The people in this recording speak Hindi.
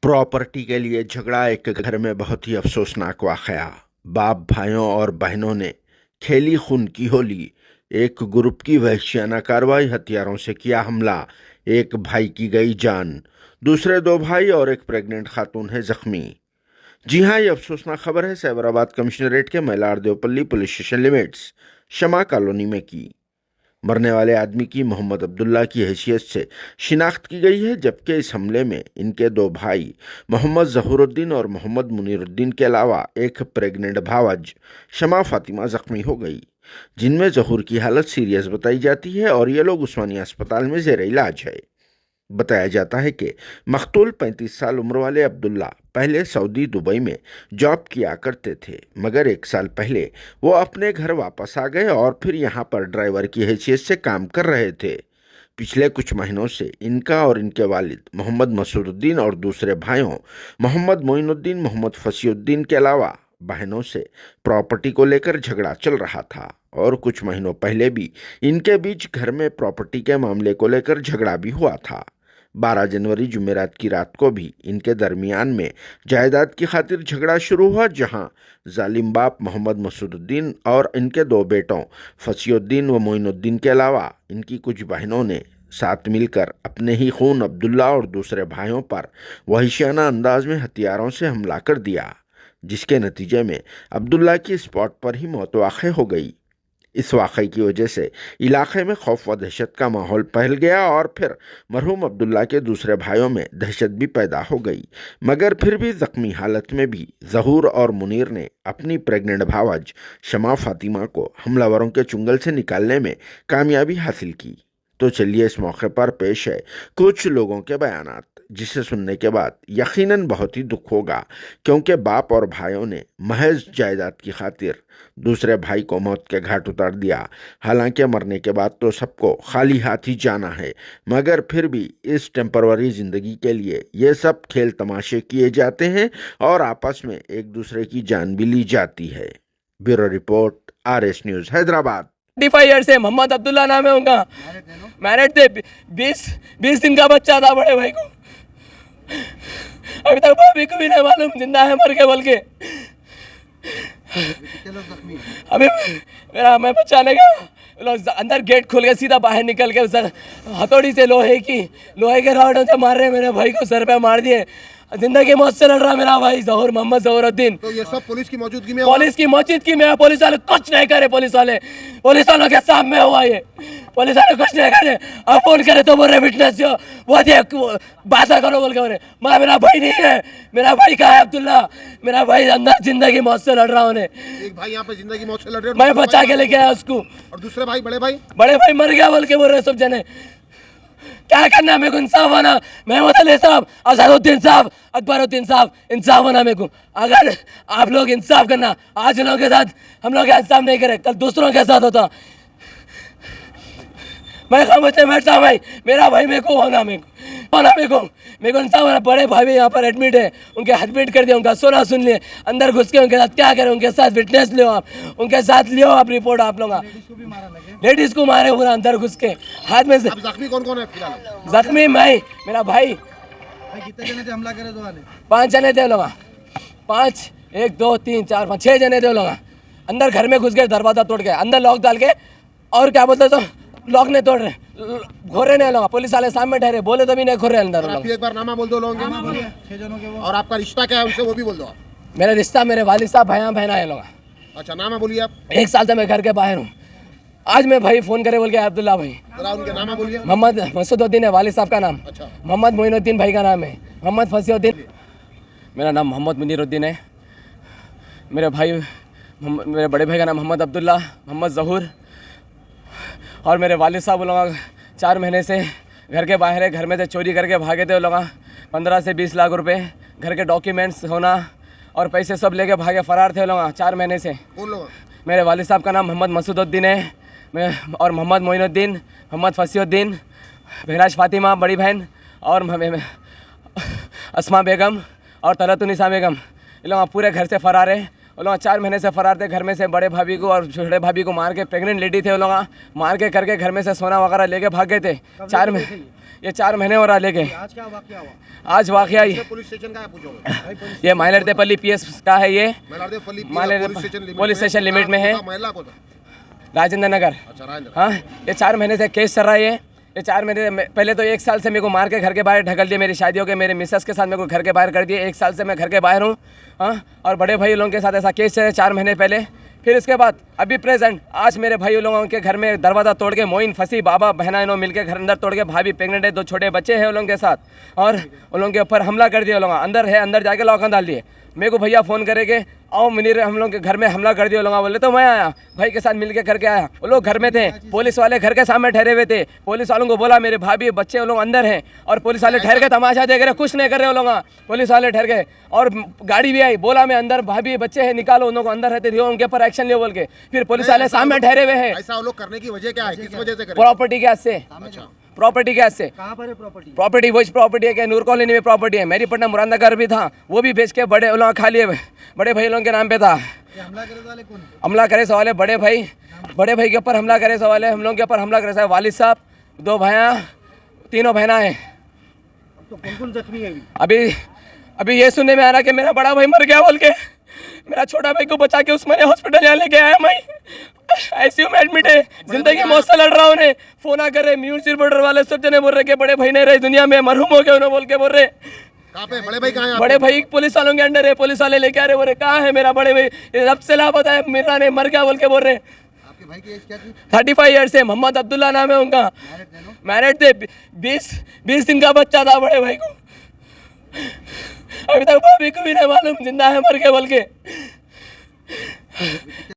प्रॉपर्टी के लिए झगड़ा एक घर में बहुत ही अफसोसनाक वाकया। बाप भाइयों और बहनों ने खेली खून की होली। एक ग्रुप की वहशियाना कार्रवाई, हथियारों से किया हमला। एक भाई की गई जान, दूसरे दो भाई और एक प्रेग्नेंट खातून है जख्मी। जी हाँ, ये अफसोसनाक खबर है साइबराबाद कमिश्नरेट के Malhar Devapalli police station limits शमा कॉलोनी में की। मरने वाले आदमी की मोहम्मद अब्दुल्ला की हैसियत से शिनाख्त की गई है, जबकि इस हमले में इनके दो भाई मोहम्मद जहूरुद्दीन और मोहम्मद मुनीरुद्दीन के अलावा एक प्रेग्नेंट भावज शमा फातिमा जख्मी हो गई, जिनमें जहूर की हालत सीरियस बताई जाती है और ये लोग उस्मानिया अस्पताल में जेर इलाज है। बताया जाता है कि मकतूल 35 साल उम्र वाले अब्दुल्ला पहले सऊदी दुबई में जॉब किया करते थे, मगर एक साल पहले वो अपने घर वापस आ गए और फिर यहाँ पर ड्राइवर की हैसियत से काम कर रहे थे। पिछले कुछ महीनों से इनका और इनके वालिद मोहम्मद मसूदुद्दीन और दूसरे भाइयों मोहम्मद मोइनुद्दीन, मोहम्मद फसीउद्दीन के अलावा बहनों से प्रॉपर्टी को लेकर झगड़ा चल रहा था और कुछ महीनों पहले भी इनके बीच घर में प्रॉपर्टी के मामले को लेकर झगड़ा भी हुआ था। 12 जनवरी जुमेरात की रात को भी इनके दरमियान में जायदाद की खातिर झगड़ा शुरू हुआ, जहां जालिम बाप मोहम्मद मसूदुद्दीन और इनके दो बेटों फसीउद्दीन व मोइनुद्दीन के अलावा इनकी कुछ बहनों ने साथ मिलकर अपने ही खून अब्दुल्ला और दूसरे भाइयों पर वहशियाना अंदाज में हथियारों से हमला कर दिया, जिसके नतीजे में अब्दुल्ला की स्पॉट पर ही मौत वाक़ हो गई। इस वाक़े की वजह से इलाके में खौफ व दहशत का माहौल फैल गया और फिर मरहूम अब्दुल्ला के दूसरे भाइयों में दहशत भी पैदा हो गई, मगर फिर भी ज़ख्मी हालत में भी ज़हूर और मुनीर ने अपनी प्रेग्नेंट भावज शमा फातिमा को हमलावरों के चुंगल से निकालने में कामयाबी हासिल की। तो चलिए इस मौके पर पेश है कुछ लोगों के बयानात, जिसे सुनने के बाद यकीनन बहुत ही दुख होगा, क्योंकि बाप और भाइयों ने महज जायदाद की खातिर दूसरे भाई को मौत के घाट उतार दिया। हालांकि मरने के बाद तो सबको खाली हाथ ही जाना है, मगर फिर भी इस टेम्पररी ज़िंदगी के लिए ये सब खेल तमाशे किए जाते हैं और आपस में एक दूसरे की जान भी ली जाती है। Bureau report, RS news, Hyderabad. 25 से मोहम्मद अब्दुल्ला नाम है उनका। मैरिड थे, 20 दिन का बच्चा था बड़े भाई को। अभी तक भाभी को भी नहीं मालूम जिंदा है मर के बोल के। अभी मैं बचाने गया, लोग अंदर गेट खोल के सीधा बाहर निकल के हथौड़ी से लोहे के रॉडों से मार रहे, मेरे भाई को सर पे मार दिए। जिंदगी मौत से लड़ रहा मेरा भाई मोहम्मद जहूरुद्दीन। तो ये सब पुलिस की मौजूदगी में पुलिस वाले कुछ नहीं करे। पुलिस वालों के सामने हुआ ये। पुलिस वाले कुछ नहीं करे। अब फोन करे तो बोल रहे विटनेस जो वो बात करो बोल के बोले मेरा भाई नहीं है। मेरा भाई कहाँ है? अब्दुल्ला मेरा भाई अंदर जिंदगी मौत से लड़ रहा हूँ। एक भाई यहाँ पे जिंदगी मौत से लड़ रहे, मैं बचा के लेके आया उसको। और दूसरे भाई बड़े भाई मर गया बोल के बोल रहे सब जने। क्या करना मेरे को? इंसाफ होना। महमूद अली साहब, अजहरुद्दीन साहब, अकबरुद्दीन साहब, इंसाफ होना मेरे को। अगर आप लोग इंसाफ करना, आज लोगों के साथ हम लोग इंसाफ नहीं करें, कल दूसरों के साथ होता। मैं खामोश नहीं बैठता भाई। मेरा भाई मेरे को होना, मेरे को इंसाफ होना। बड़े भाई भी यहाँ पर एडमिट है, उनके एडमिट कर दिया, उनका सोना सुन लिए, अंदर घुस के उनके साथ क्या करें? उनके साथ विटनेस लियो आप, उनके साथ लियो आप रिपोर्ट आप लोग। लेडीज को मारे पूरा अंदर घुस के हाथ में से। जख्मी कौन है फिलहाल? जख्मी मैं, मेरा भाई। कितने जने थे हमला करे? 5 जने थे लोग। 5, 1, 2, 3, 4, 5, 6 जने थे लोग। अंदर घर में घुस गए, दरवाजा तोड़ के, अंदर लॉक डाल के, और क्या बोलते तो लॉक नहीं तोड़ रहे, घोरे नहीं लोग। पुलिस वाले सामने ठहरे, बोले तो भी नहीं खोल रहे अंदर लोग। एक बार नामा बोल दो लोगों के, 6 जनों के। और आपका रिश्ता क्या है उनसे, वो भी बोल दो आप। मेरा रिश्ता मेरे वालिद साहब भाई बहना है लोग। अच्छा, नामा बोलिए आप। 1 साल से मैं घर के बाहर हूँ। आज मैं भाई फोन करे बोल के अब्दुल्ला भाई। जरा उनके नामा बोलिए। मोहम्मद मसूदुद्दीन है वालिद साहब का नाम। अच्छा। मोहम्मद मोइनुद्दीन भाई का नाम है। मोहम्मद फसीउद्दीन, मेरा नाम मोहम्मद मुनीरुद्दीन है। मेरे बड़े भाई का नाम मोहम्मद अब्दुल्ला, मोहम्मद जहूर। और मेरे वालिद साहब लोग 4 महीने से घर के बाहर है। घर में से चोरी करके भागे थे लोग। 15 से 20 लाख रुपए, घर के डॉक्यूमेंट्स होना और पैसे सब लेके भागे फरार थे लोग 4 महीने से। कौन लोग? मेरे वालिद साहब का नाम मोहम्मद मसूदुद्दीन है, मैं और मोहम्मद मोइनुद्दीन, मोहम्मद फसीउद्दीन, बहनाज फातिमा बड़ी बहन, और अस्मा बेगम और तलतुनिसा बेगम। ये लोग पूरे घर से फरार है। वो लोग 4 महीने से फरार थे घर में से। बड़े भाभी को और छोटे भाभी को मार के, प्रेग्नेंट लेडी थे वो लोग, मार के करके घर में से सोना वगैरह लेके भाग गए थे। 4 महीने, ये 4 महीने हो रहा लेके। आज क्या वाकया हुआ? आज वाकया ये पुलिस स्टेशन का है, पूछोगे? ये माइलरदेपल्ली पीएस का है, ये पुलिस पुलिस स्टेशन लिमिट में है, महिला को था। राजेंद्र नगर। अच्छा, राजेंद्र। हाँ, ये 4 महीने से केस चल रहा है। ये 4 महीने पहले तो 1 साल से मेरे को मार के घर के बाहर ढकल दिया। मेरी शादी हो गई, मेरे मिसेस के साथ मेरे को घर के बाहर कर दिए। 1 साल से मैं घर के बाहर हूँ। हाँ, और बड़े भाई लोगों के साथ ऐसा केस चले 4 महीने पहले। फिर इसके बाद अभी प्रेजेंट आज मेरे भाई लोगों के घर में दरवाज़ा तोड़ के, मोइन फंसी, बाबा बहना इन्हों मिलकर घर अंदर तोड़ के, भाभी प्रेग्नेंट है, 2 छोटे बच्चे हैं उन लोगों के साथ, और उन लोगों के ऊपर हमला कर दिया। लोग अंदर है, अंदर जाके लॉकडाउन डाल दिए। मेरे को भैया फ़ोन करेंगे, आओ मुनीर, हम लोग के घर में हमला कर दिया। लोग बोले तो मैं आया, भाई के साथ मिलके करके आया। वो लोग घर में थे, पुलिस वाले घर के सामने ठहरे हुए थे। पुलिस वालों को बोला मेरे भाभी बच्चे वो लोग अंदर हैं, और पुलिस वाले ठहर के तमाशा देख रहे, कुछ नहीं कर रहे वो लोग। पुलिस वाले ठहर गए और गाड़ी भी आई, बोला मैं अंदर भाभी बच्चे हैं, निकालो उन लोग को, अंदर रहते थे, उनके ऊपर एक्शन लियो बोल के। फिर पुलिस वाले सामने ठहरे हुए हैं। ऐसा वो लोग करने की वजह क्या है? किस वजह से कर? प्रॉपर्टी के से, प्रॉपर्टी के से। कहाँ पर है प्रॉपर्टी? प्रॉपर्टी वही प्रॉपर्टी है कि नूर कॉलोनी में प्रॉपर्टी है। मेरी पटना मुरादा घर भी था, वो भी बेच के बड़े लोग खा लिए, बड़े भाई लोगों के नाम पे था। हमला करे वाले कौन? हमला करे सवाल बड़े भाई के ऊपर हमला करे सवाल है, हम लोगों के ऊपर हमला करे सवाल। वालिद साहब, 2 भाइयाँ, 3 बहना है। तो कौन जख्मी है अभी ये सुनने में आ रहा कि मेरा बड़ा भाई मर गया बोल के। मेरा छोटा भाई को बचा के उस्मानिया हॉस्पिटल यहाँ लेके आया। मैं आईसीयू में एडमिट है, जिंदगी मौत से लड़ रहा हूँ। उन्हें फोन आ कर रहे, म्यूट बॉर्डर वाले सब जने बोल रहे कि बड़े भाई नहीं रहे दुनिया में, मरहूम हो गए उन्होंने बोल के बोल रहे। कहाँ पे बड़े भाई? कहाँ है? बड़े भाई पुलिस वालों के अंडर है, पुलिस वाले लेके आ रहे, बोल रहे कहाँ है मेरा बड़े भाई, रब से लापता है, मेरा नहीं मर गया बोल के बोल रहे। आपके भाई की एज क्या थी? 35 ईयर्स है, मोहम्मद अब्दुल्ला नाम है उनका। मैरिड थे, 20 दिन का बच्चा था बड़े भाई को। अभी तक भाभी को भी नहीं मालूम जिंदा है मर के बोल के।